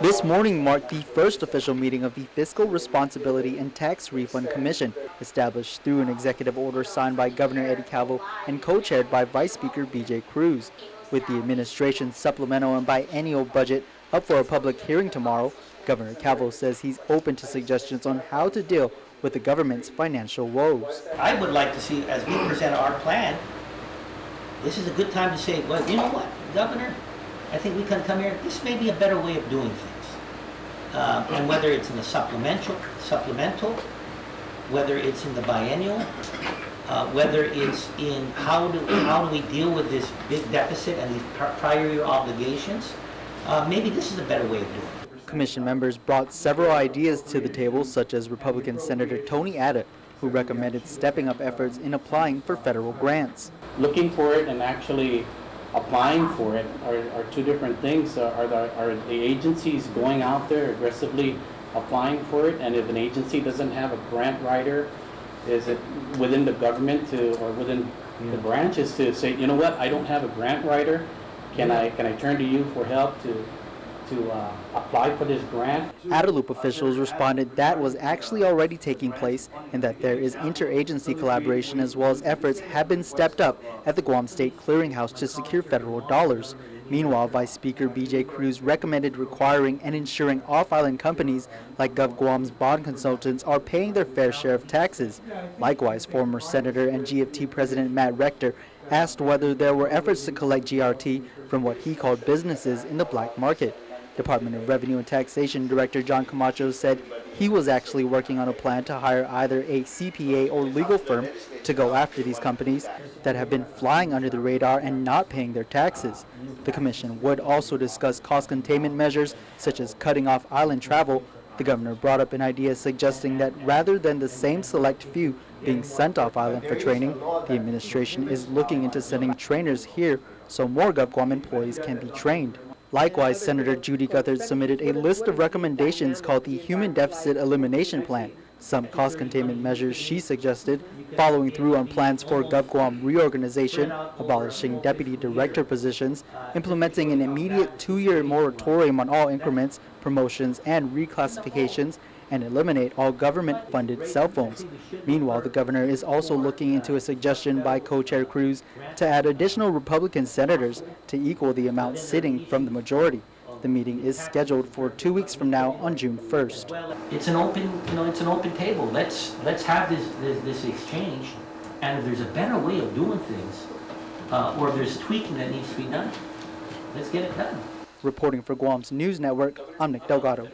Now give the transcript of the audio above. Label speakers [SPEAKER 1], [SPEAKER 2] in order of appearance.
[SPEAKER 1] This morning marked the first official meeting of the Fiscal Responsibility and Tax Refund Commission, established through an executive order signed by Governor Eddie Calvo and co-chaired by Vice Speaker B.J. Cruz. With the administration's supplemental and biennial budget up for a public hearing tomorrow, Governor Calvo says he's open to suggestions on how to deal with the government's financial woes.
[SPEAKER 2] I would like to see, as we present our plan, this is a good time to say, well, you know what, Governor, I think we can come here, this may be a better way of doing things. And whether it's in the supplemental, whether it's in the biennial, whether it's in how do we deal with this big deficit and these prior year obligations, maybe this is a better way of doing it.
[SPEAKER 1] Commission members brought several ideas to the table, such as Republican Senator Tony Ada, who recommended stepping up efforts in applying for federal grants.
[SPEAKER 3] Looking for it and actually applying for it are two different things. Are the agencies going out there aggressively applying for it? And if an agency doesn't have a grant writer, is it within the government or within the branches to say, you know what, I don't have a grant writer. Can I turn to you for help to apply for this grant?
[SPEAKER 1] Guadalupe officials responded that was actually already taking place and that there is interagency collaboration, as well as efforts have been stepped up at the Guam State Clearinghouse to secure federal dollars. Meanwhile, Vice Speaker B.J. Cruz recommended requiring and ensuring off-island companies like Gov Guam's bond consultants are paying their fair share of taxes. Likewise, former Senator and GFT President Matt Rector asked whether there were efforts to collect GRT from what he called businesses in the black market. Department of Revenue and Taxation Director John Camacho said he was actually working on a plan to hire either a CPA or legal firm to go after these companies that have been flying under the radar and not paying their taxes. The commission would also discuss cost containment measures such as cutting off island travel. The governor brought up an idea suggesting that rather than the same select few being sent off island for training, the administration is looking into sending trainers here so more Gov Guam employees can be trained. Likewise, Senator Judy Guthard submitted a list of recommendations called the Human Deficit Elimination Plan. Some cost containment measures she suggested, following through on plans for Gov Guam reorganization, abolishing deputy director positions, implementing an immediate 2-year moratorium on all increments, promotions, and reclassifications, and eliminate all government-funded cell phones. Meanwhile, the governor is also looking into a suggestion by co-chair Cruz to add additional Republican senators to equal the amount sitting from the majority. The meeting is scheduled for 2 weeks from now on June 1st.
[SPEAKER 2] It's an open table. Let's have this exchange, and if there's a better way of doing things, or if there's tweaking that needs to be done, let's get it done.
[SPEAKER 1] Reporting for Guam's News Network, I'm Nick Delgado.